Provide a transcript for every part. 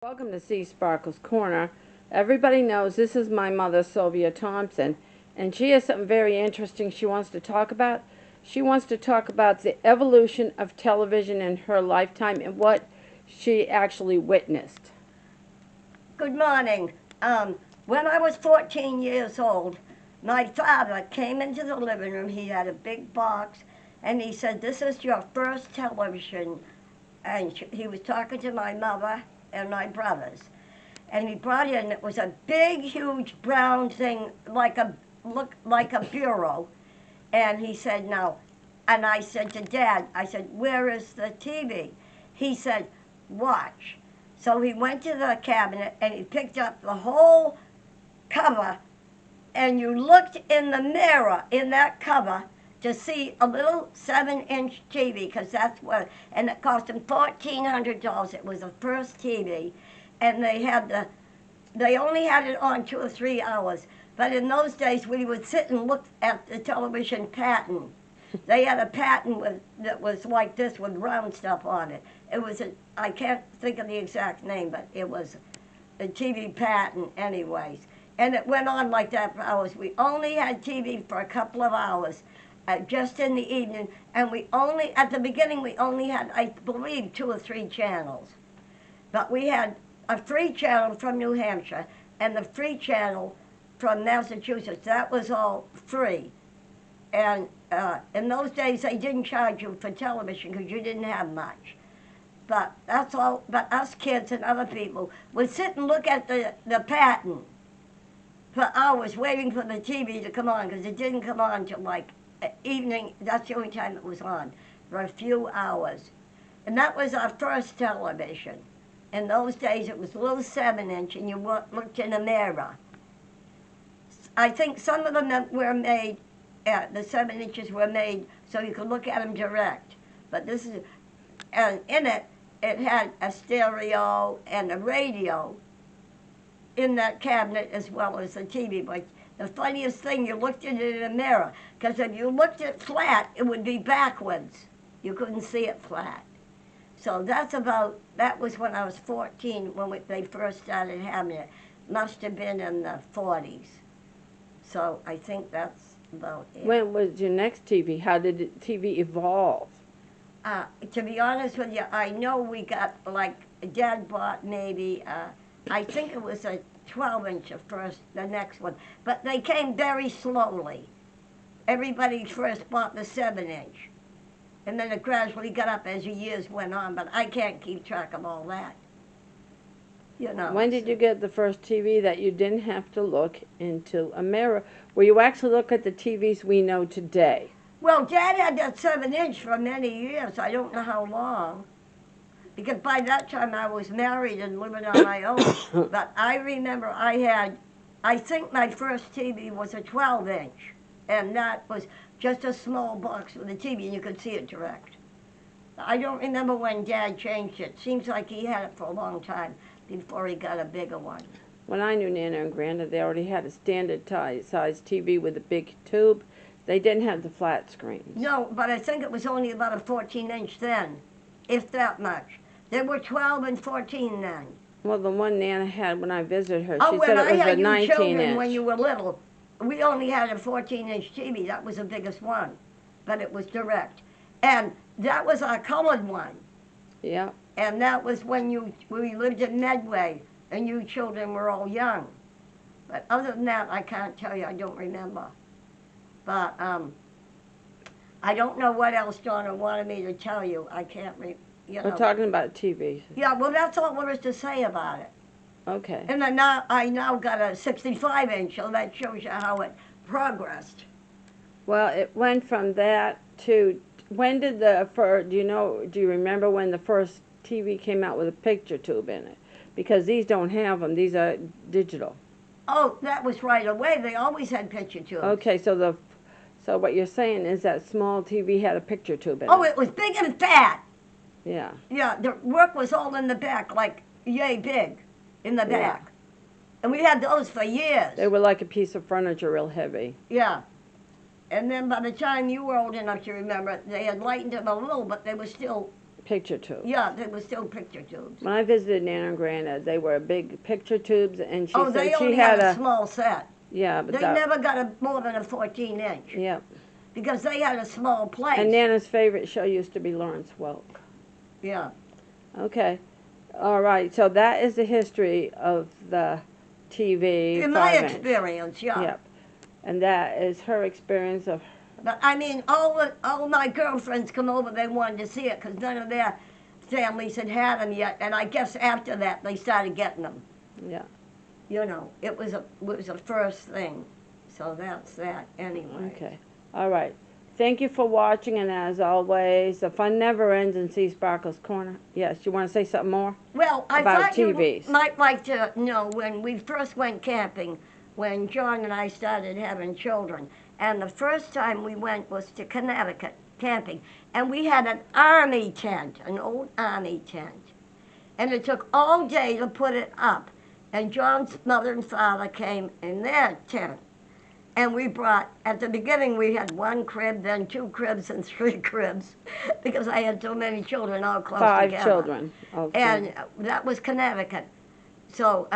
Welcome to Seasparkles Corner. Everybody knows this is my mother, Sylvia Thompson, and she has something very interesting she wants to talk about. She wants to talk about the evolution of television in her lifetime and what she actually witnessed. Good morning. When I was 14 years old, my father came into the living room. He had a big box, and he said, "This is your first television." And he was talking to my mother and my brothers. And he brought in, it was a big, huge brown thing, looked like a bureau. And he said, "No." And I said to Dad, I said, "Where is the TV?" He said, "Watch." So he went to the cabinet and he picked up the whole cover, and you looked in the mirror in that cover to see a little 7-inch TV, because that's what, and it cost him $1,400. It was the first TV, and they only had it on 2 or 3 hours. But in those days, we would sit and look at the television pattern. They had a pattern that was like this with round stuff on it. It was I can't think of the exact name, but it was a TV pattern anyways. And it went on like that for hours. We only had TV for a couple of hours, just in the evening. And at the beginning, we only had, I believe, 2 or 3 channels. But we had a free channel from New Hampshire and the free channel from Massachusetts. That was all free. And in those days, they didn't charge you for television because you didn't have much. But that's all. But us kids and other people would sit and look at the pattern for hours, waiting for the TV to come on, because it didn't come on till like evening. That's the only time it was on, for a few hours. And that was our first television. In those days, it was a little 7-inch, and you looked in a mirror. I think some of them were made. The 7 inches were made so you could look at them direct. But this is, and in it, it had a stereo and a radio in that cabinet as well as the TV. But the funniest thing, you looked at it in a mirror, because if you looked at it flat, it would be backwards. You couldn't see it flat. So that was when I was 14 when they first started having it. Must have been in the 40s. So I think that's about it. When was your next TV? How did the TV evolve? To be honest with you, I know we got, like, Dad bought maybe, I think it was a 12-inch at first, the next one. But they came very slowly. Everybody first bought the 7-inch. And then it gradually got up as the years went on, but I can't keep track of all that. You know. When did you get the first TV that you didn't have to look into a mirror, where you actually look at the TVs we know today? Well, Dad had that 7-inch for many years. I don't know how long, because by that time I was married and living on my own. But I remember I think my first TV was a 12-inch, and that was just a small box with a TV, and you could see it direct. I don't remember when Dad changed it. Seems like he had it for a long time before he got a bigger one. When I knew Nana and Grandma, they already had a standard size TV with a big tube. They didn't have the flat screens. No, but I think it was only about a 14-inch then, if that much. There were 12 and 14 then. Well, the one Nana had when I visited her, Oh, she when said I it was a had you 19-inch. children when you were little, we only had a 14-inch TV. That was the biggest one, but it was direct. And that was our colored one. Yeah. And that was when we lived in Medway, and you children were all young. But other than that, I can't tell you. I don't remember. But I don't know what else Donna wanted me to tell you. I can't you know. We're talking about TVs. Yeah, well, that's all there is to say about it. Okay. And then I now got a 65-inch, so that shows you how it progressed. Well, it went from that to, when did do you remember when the first TV came out with a picture tube in it? Because these don't have them. These are digital. Oh, that was right away. They always had picture tubes. Okay, so what you're saying is that small TV had a picture tube in it. Oh, it was big and fat. Yeah. Yeah, the work was all in the back, like yay big in the back. Yeah. And we had those for years. They were like a piece of furniture, real heavy. Yeah. And then by the time you were old enough to remember it, they had lightened them a little, but they were still Picture tubes. Yeah, they were still picture tubes. When I visited Nana and Granddad, they were big picture tubes, and she Oh, said they she only had had a small set. Yeah, but They never got more than a 14-inch. Yep. Because they had a small place. And Nana's favorite show used to be Lawrence Welk. Yeah. Okay. All right. So that is the history of the TV. In my experience, yeah. Yep. And that is her experience of. But I mean, all my girlfriends come over. They wanted to see it because none of their families had them yet. And I guess after that they started getting them. Yeah. You know, it was a first thing. So that's that anyway. Okay. All right. Thank you for watching, and as always, the fun never ends in seasparkles Corner. Yes, you want to say something more? Well, I about thought TVs. You might like to know when we first went camping, when John and I started having children, and the first time we went was to Connecticut camping, and we had an army tent, an old army tent, and it took all day to put it up, and John's mother and father came in their tent. And we brought, at the beginning we had 1 crib, then 2 cribs and 3 cribs, because I had so many children all close together. 5 children. And that was Connecticut. So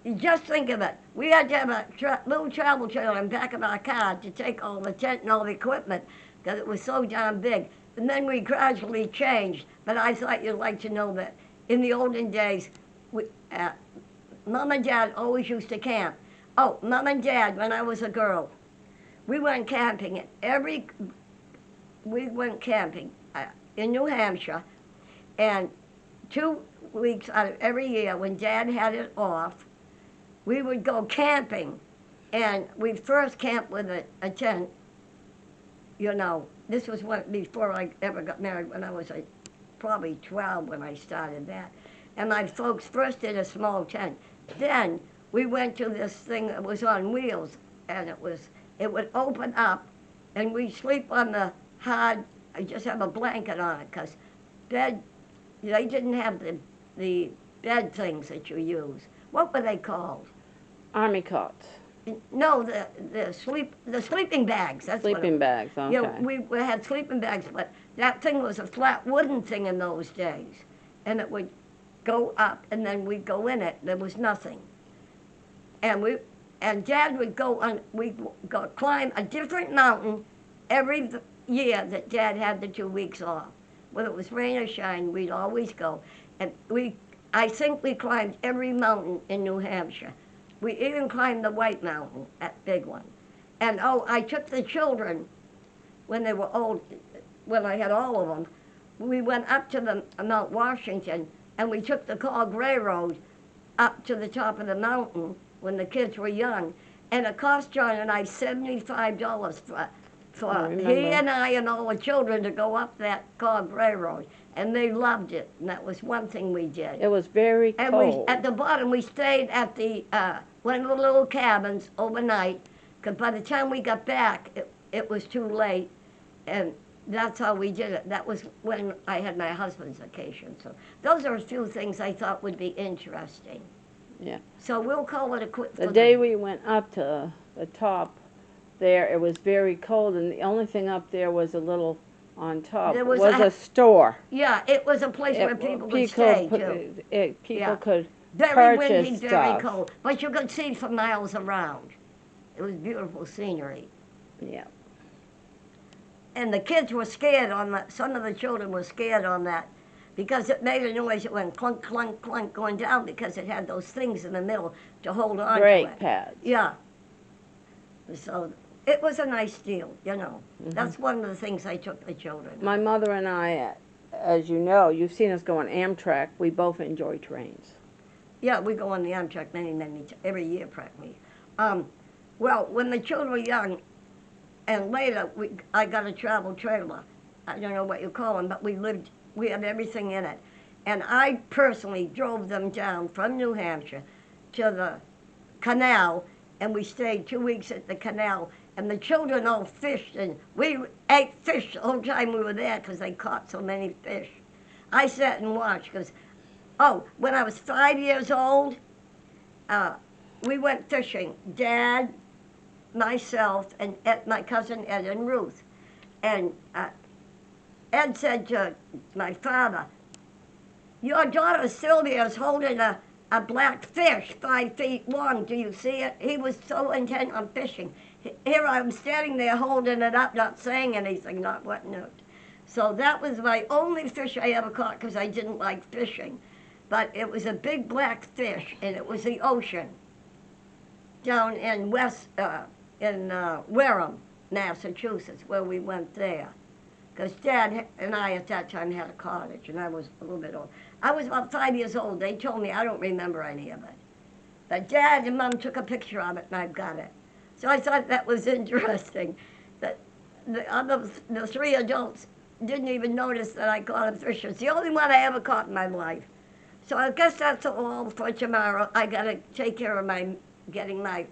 you just think of it. We had to have a little travel trailer in the back of our car to take all the tent and all the equipment, because it was so darn big. And then we gradually changed. But I thought you'd like to know that in the olden days, Mom and Dad always used to camp. Oh, Mom and Dad, when I was a girl, we went camping. We went camping in New Hampshire, and 2 weeks out of every year, when Dad had it off, we would go camping. And we'd first camp with a tent. You know, this was before I ever got married, when I was probably 12 when I started that. And my folks first did a small tent. Then we went to this thing that was on wheels, and it would open up, and we'd sleep on the hard, I just have a blanket on it, because they didn't have the bed things that you use. What were they called? Army cots. No, the sleeping bags. That's sleeping bags, okay. Yeah, we had sleeping bags, but that thing was a flat wooden thing in those days, and it would go up, and then we'd go in it. There was nothing. And Dad would we'd go climb a different mountain every year that Dad had the 2 weeks off. Whether it was rain or shine, we'd always go. And I think we climbed every mountain in New Hampshire. We even climbed the White Mountain, that big one. And I took the children when they were old, when I had all of them. We went up to the Mount Washington, and we took the Cog Railroad up to the top of the mountain when the kids were young, and it cost John and I $75 for he and I and all the children to go up that Cog Railroad, and they loved it, and that was one thing we did. It was very cold. And at the bottom, we stayed at one of the little cabins overnight, because by the time we got back, it was too late, and that's how we did it. That was when I had my husband's vacation. So those are a few things I thought would be interesting. Yeah. So we'll call it a quick. The day we went up to the top there, it was very cold, and the only thing up there was a little on top. There was a store. Yeah, it was a place where people could stay, too. People could very purchase windy, stuff. very cold. But you could see for miles around. It was beautiful scenery. Yeah. And the kids were scared on that. Some of the children were scared on that, because it made a noise. It went clunk, clunk, clunk going down, because it had those things in the middle to hold on to it. Brake pads. Yeah. So it was a nice deal, you know. Mm-hmm. That's one of the things I took the children. My mother and I, as you know, you've seen us go on Amtrak. We both enjoy trains. Yeah, we go on the Amtrak every year practically. Well, when the children were young, and later I got a travel trailer. I don't know what you call them, but we had everything in it. And I personally drove them down from New Hampshire to the canal, and we stayed 2 weeks at the canal. And the children all fished, and we ate fish the whole time we were there, because they caught so many fish. I sat and watched, because, when I was 5 years old, we went fishing. Dad, myself, and my cousin Ed and Ruth. And Ed said to my father, your daughter Sylvia is holding a black fish 5 feet long. Do you see it? He was so intent on fishing. Here I'm standing there holding it up, not saying anything, not what note. So that was my only fish I ever caught because I didn't like fishing. But it was a big black fish, and it was the ocean down in Wareham, Massachusetts, where we went there. Because Dad and I at that time had a cottage, and I was a little bit old. I was about 5 years old. They told me I don't remember any of it. But Dad and Mom took a picture of it, and I've got it. So I thought that was interesting. That the three adults didn't even notice that I caught a fish. It's the only one I ever caught in my life. So I guess that's all for tomorrow. I gotta take care of getting my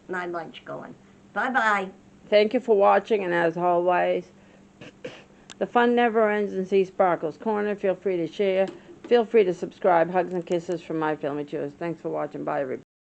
lunch going. Bye-bye. Thank you for watching, and as always, the fun never ends in Sea Sparkles Corner. Feel free to share. Feel free to subscribe. Hugs and kisses from my Filmy Cheers. Thanks for watching. Bye, everybody.